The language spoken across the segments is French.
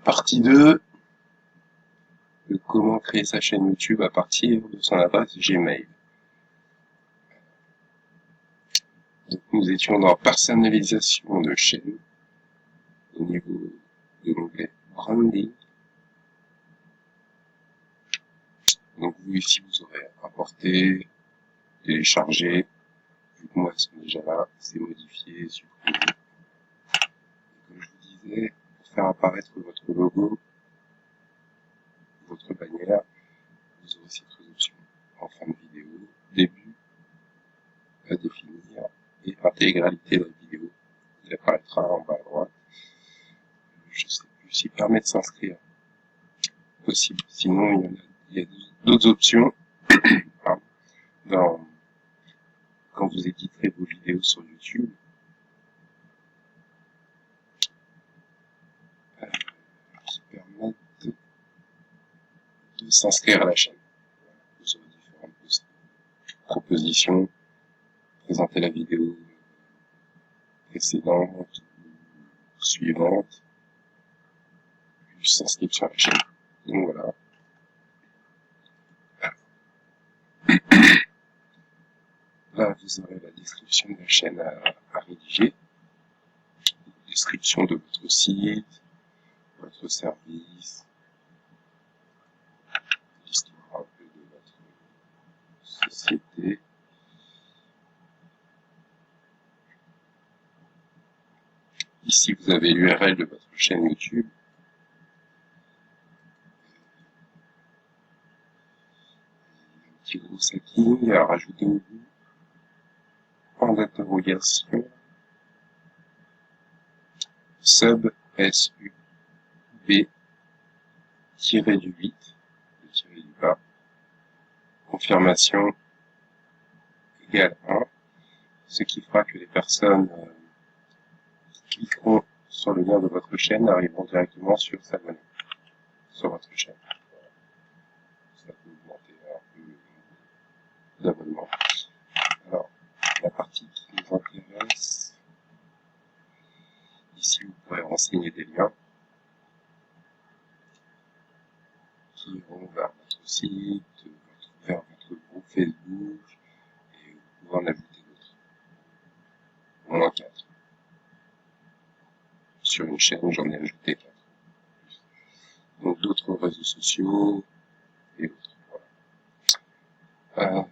Partie 2 de comment créer sa chaîne YouTube à partir de son adresse Gmail. Donc, nous étions dans personnalisation de chaîne au niveau de l'onglet branding. Donc vous ici vous aurez importé, téléchargé, vu que moi c'est déjà là, c'est modifié, supprimé. Comme je vous disais, pour faire apparaître votre logo, votre bannière, vous aurez ces trois options. En fin de vidéo, début, à définir, et intégralité de la vidéo, qui apparaîtra en bas à droite. Je sais plus si permet de s'inscrire. Possible. Sinon, il y a d'autres options. Quand vous éditerez vos vidéos sur YouTube, qui permettent de s'inscrire à la chaîne. Vous aurez différentes propositions, présenter la vidéo précédente ou suivante, puis s'inscrire sur la chaîne. Donc voilà. Là, vous aurez la description de la chaîne à rédiger, description de votre site, votre service, l'histoire un peu de votre société. Ici, vous avez l'URL de votre chaîne YouTube. Un petit gros saccing à rajouter au bout. Point d'interrogation. Sub SUB tiré du 8, le tiré du bas. Confirmation égale 1. Ce qui fera que les personnes qui cliqueront sur le lien de votre chaîne arriveront directement sur s'abonner sur votre chaîne. Ça peut augmenter un peu le nombre d'abonnements. Alors, la partie qui nous intéresse, ici vous pourrez renseigner des liens qui iront vers votre site, vers votre groupe Facebook, et vous pouvez en ajouter d'autres. Au moins 4. Sur une chaîne, j'en ai ajouté 4. Donc d'autres réseaux sociaux et autres. Voilà.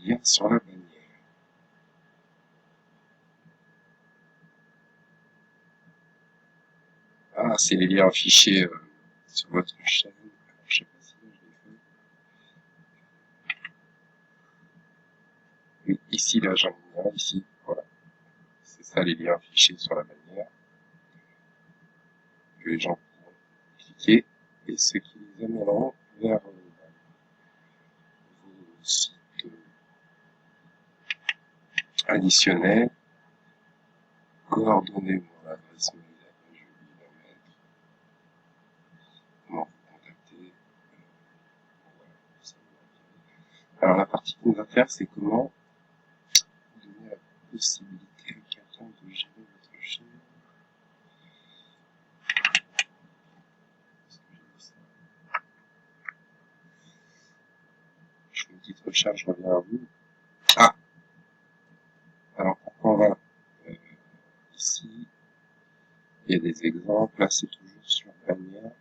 Lien sur la bannière. Ah, c'est les liens affichés sur votre chaîne. Alors, je sais pas si je l'ai fait. Oui, ici, là, j'en ai un, ici, voilà. C'est ça, les liens affichés sur la bannière. Que les gens pourront cliquer, et ce qui les amèneront vers vos sites additionnels. Coordonnez mon adresse mail, je vais la mettre. Comment vous contacter. Alors la partie qui nous intéresse, c'est comment donner la possibilité à quelqu'un de gérer votre chaîne. Je fais une petite recherche, je reviens à vous. Ah, alors pourquoi on va ici, il y a des exemples, là c'est toujours sur bannière.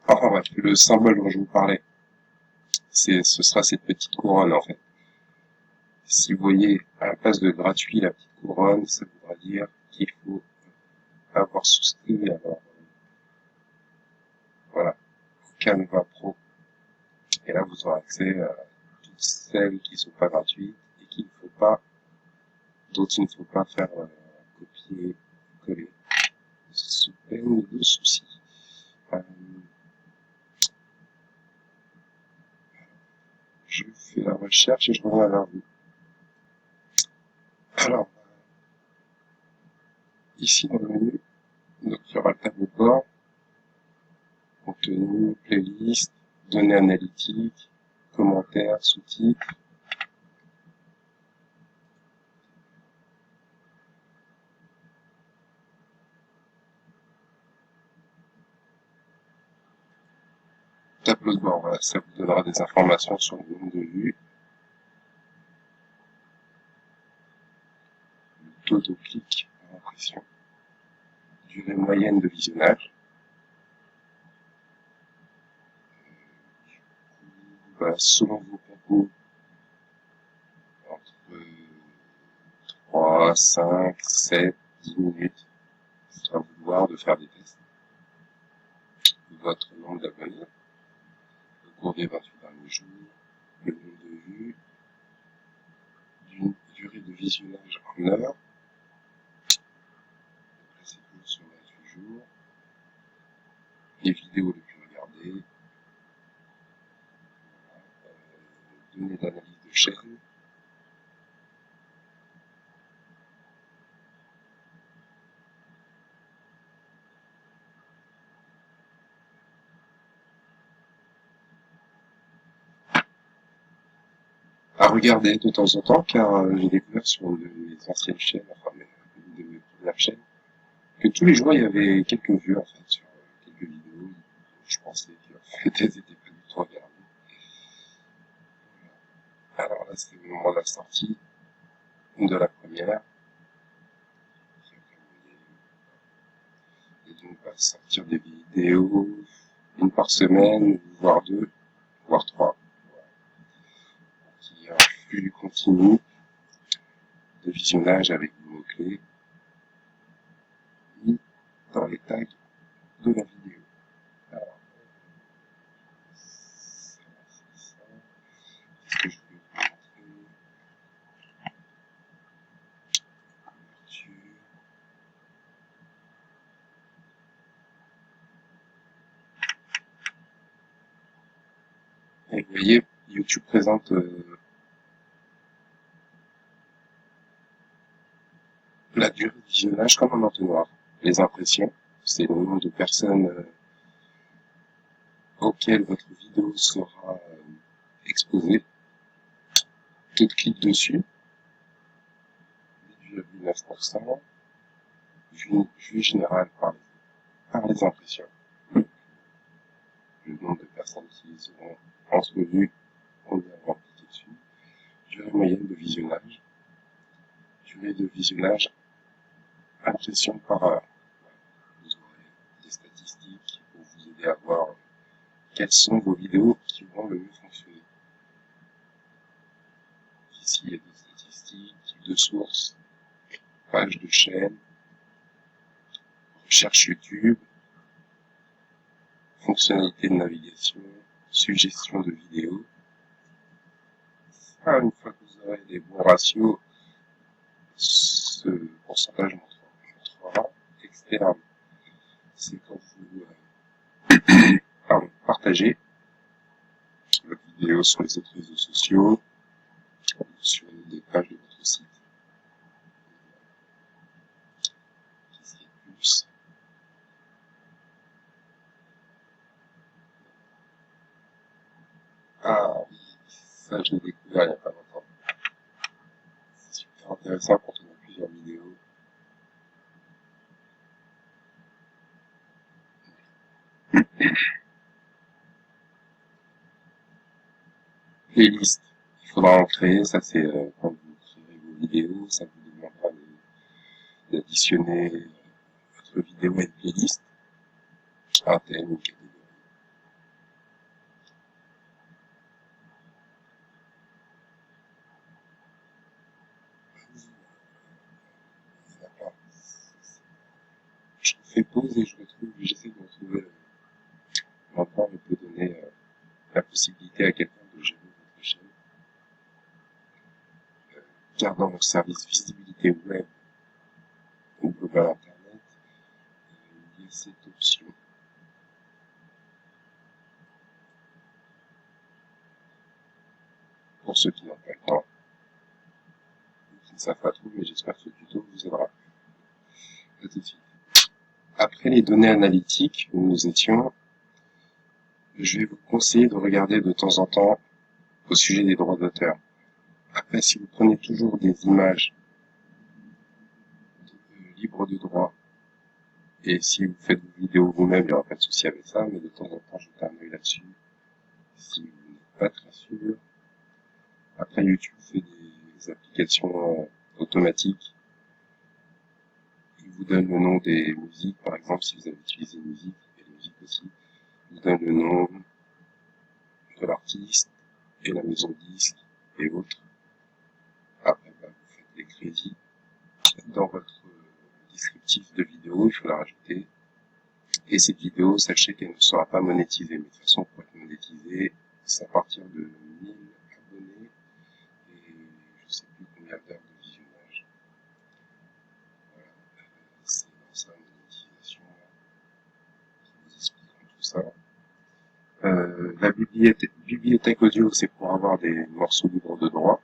Enfin bref, le symbole dont je vous parlais, ce sera cette petite couronne en fait. Si vous voyez à la place de gratuit la petite couronne, ça voudra dire qu'il faut avoir souscrit à voilà, au Canva Pro. Et là vous aurez accès à toutes celles qui ne sont pas gratuites et qu'il ne faut pas, d'autres il ne faut pas faire copier, coller, sous peine de soucis. Je fais la recherche et je reviens vers vous. Alors, ici dans le menu, donc il y aura le tableau de bord, contenu, playlist, données analytiques, commentaires, sous-titres. tableau de bord, voilà, ça vous donnera des informations sur le nombre de vues, le taux de clic par impression, durée moyenne de visionnage. Selon vos compos, entre 3, 5, 7, 10 minutes, c'est à vous de voir, de faire des tests. Votre nombre d'abonnés, au cours des 28 derniers jours, le nombre de vues, d'une durée de visionnage en heure, là c'est tout sur 28 jours, les vidéos les plus regardées, données d'analyse de chaîne, à regarder de temps en temps, car j'ai découvert sur une de mes anciennes chaînes, enfin une de mes premières chaînes, que tous les jours il y avait quelques vues en fait sur quelques vidéos. Je pensais qu'en fait elles n'étaient pas du tout regardées. Alors là c'était le moment de la sortie de la première. Et donc pas sortir des vidéos une par semaine, voire deux, voire trois. Qui a un flux continu de visionnage avec des mots-clés mis dans les tags de la vidéo. Alors, ça, c'est ça. Qu'est-ce que je vais vous montrer? Couverture. Et vous voyez, YouTube présente la durée de visionnage comme un entonnoir. Les impressions, c'est le nombre de personnes auxquelles votre vidéo sera exposée. Taux de clic dessus, 8,9%. Vue générale par les impressions. Le nombre de personnes qui les auront entrevues en avant cliqué dessus. Durée moyenne de visionnage. Durée de visionnage, impression par heure. Vous aurez des statistiques pour vous aider à voir quelles sont vos vidéos qui vont le mieux fonctionner. Ici, il y a des statistiques, type de source, page de chaîne, recherche YouTube, fonctionnalité de navigation, suggestion de vidéos. Une fois que vous aurez des bons ratios, ce pourcentage montrera externe. C'est quand vous partagez votre vidéo sur les autres réseaux sociaux, sur des pages de votre site. Qu'est-ce qu'il y a de plus? Ah oui, ça je l'ai découvert il n'y a pas longtemps. C'est super intéressant quand on a plusieurs vidéos. Playlist. Il faudra en créer, ça c'est quand vous créerez vos vidéos, ça vous demandera d'additionner votre vidéo à une playlist, un thème, une catégorie. Il n'y en a pas. Je fais pause et j'essaie de retrouver l'endroit où on peut donner la possibilité à quelqu'un de gérer votre chaîne. Car dans mon service visibilité web ou global internet, il y a cette option. Pour ceux qui n'ont pas le temps, qui ne savent pas trop, mais j'espère que ce tuto vous aidera. À tout de suite. Après les données analytiques où nous étions, je vais vous conseiller de regarder de temps en temps au sujet des droits d'auteur. Après, si vous prenez toujours des images libres de droit, et si vous faites vos vidéos vous-même, il n'y aura pas de souci avec ça, mais de temps en temps, jetez un œil là-dessus. si vous n'êtes pas très sûr. Après, YouTube fait des applications automatiques. Il vous donne le nom des musiques, par exemple, si vous avez utilisé une musique, et la musique aussi. Il vous donne le nom de l'artiste, et la maison de disque, et autres. Après, vous faites des crédits. Dans votre descriptif de vidéo, il faut la rajouter. Et cette vidéo, sachez qu'elle ne sera pas monétisée. Mais de toute façon, pour être monétisée, c'est à partir de 1000 abonnés et je sais plus combien d'heures de visionnage. Voilà, c'est dans sa monétisation là, qui vous expliquera tout ça. La bibliothèque audio, c'est pour avoir des morceaux libres de droit.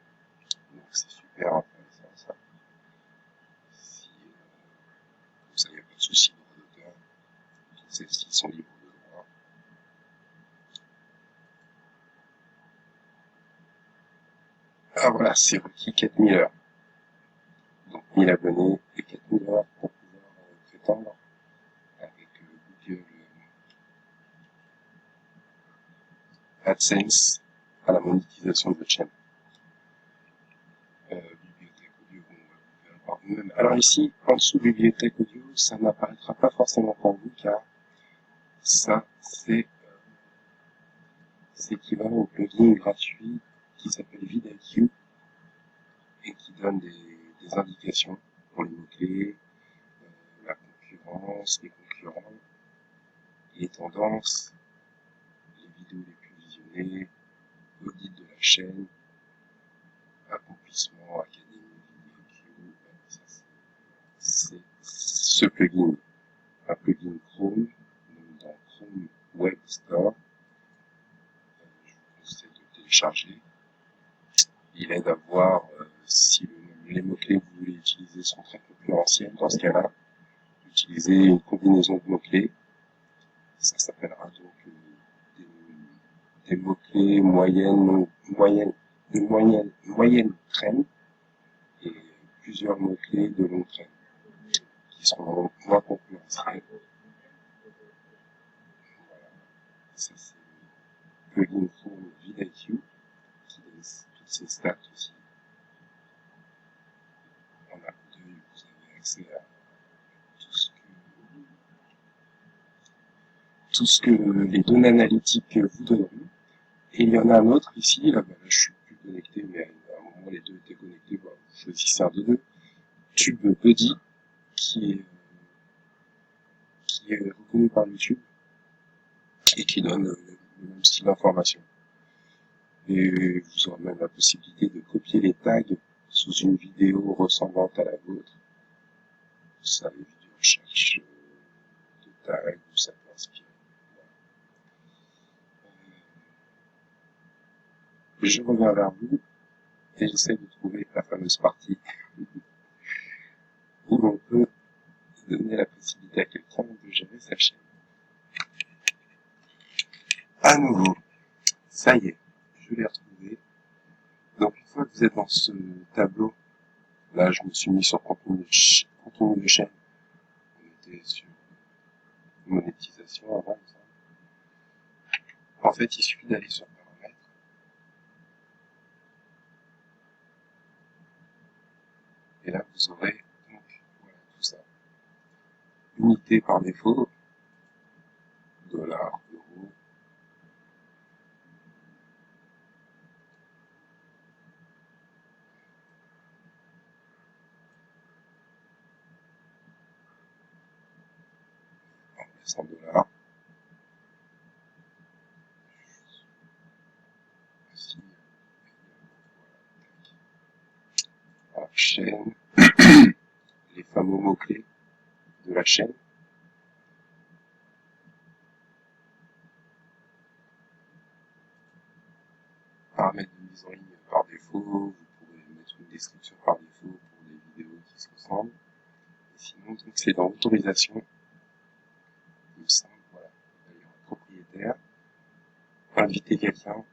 Donc c'est super intéressant ça. Si, comme ça, il n'y a pas de souci de droit d'auteur. Toutes celles-ci sont libres de droit. Ah voilà, c'est requis 4000 heures. Donc 1000 abonnés et 4000 heures pour pouvoir prétendre avec Google AdSense à la monétisation de votre chaîne. Bibliothèque audio, on va voir nous-mêmes. Alors ici, en dessous bibliothèque audio, ça n'apparaîtra pas forcément pour vous car ça c'est équivalent au plugin gratuit qui s'appelle vidIQ et qui donne des indications pour les mots-clés, la concurrence, les concurrents, les tendances, les vidéos les plus visionnées, audit de la chaîne, accomplissement, académie, vidIQ, ça c'est ce plugin, un plugin Chrome, donc dans Chrome Web Store, je vous conseille de le télécharger. Il aide à voir si les mots-clés que vous voulez utiliser sont très concurrentiels. Dans ce cas-là, utilisez une combinaison de mots-clés. Ça s'appellera donc des mots-clés moyennes traîne et plusieurs mots-clés de longue traîne qui sont moins concurrentiels. Voilà. Ça, c'est le plugin Chrome vidIQ qui donne toutes ces stats aussi. En un coup d'œil, vous avez accès à tout ce que les données analytiques vous donneront. Et il y en a un autre ici, là je suis plus connecté, mais à un moment les deux étaient connectés, vous choisissez un des deux. TubeBuddy, qui est reconnu par YouTube et qui donne le même style d'information. Et vous aurez même la possibilité de copier les tags sous une vidéo ressemblante à la vôtre. Ça, les vidéos recherche de tags, où ça peut inspirer. Je reviens vers vous et j'essaie de trouver la fameuse partie où l'on peut donner la possibilité à quelqu'un de gérer sa chaîne. À nouveau, ça y est, je l'ai retrouvé. Donc une fois que vous êtes dans ce tableau, là je me suis mis sur contenu de chaîne. On était sur monétisation avant. En fait, il suffit d'aller sur paramètres. Et là vous aurez donc voilà tout ça. Unité par défaut, dollars, euros. En laissant dollars. Ici, voilà, chaîne, les fameux mots-clés de la chaîne. Paramètres de mise en ligne par défaut, vous pourrez mettre une description par défaut pour des vidéos qui se ressemblent. Et sinon, donc c'est dans autorisation, il me semble, voilà, d'ailleurs propriétaire, inviter quelqu'un,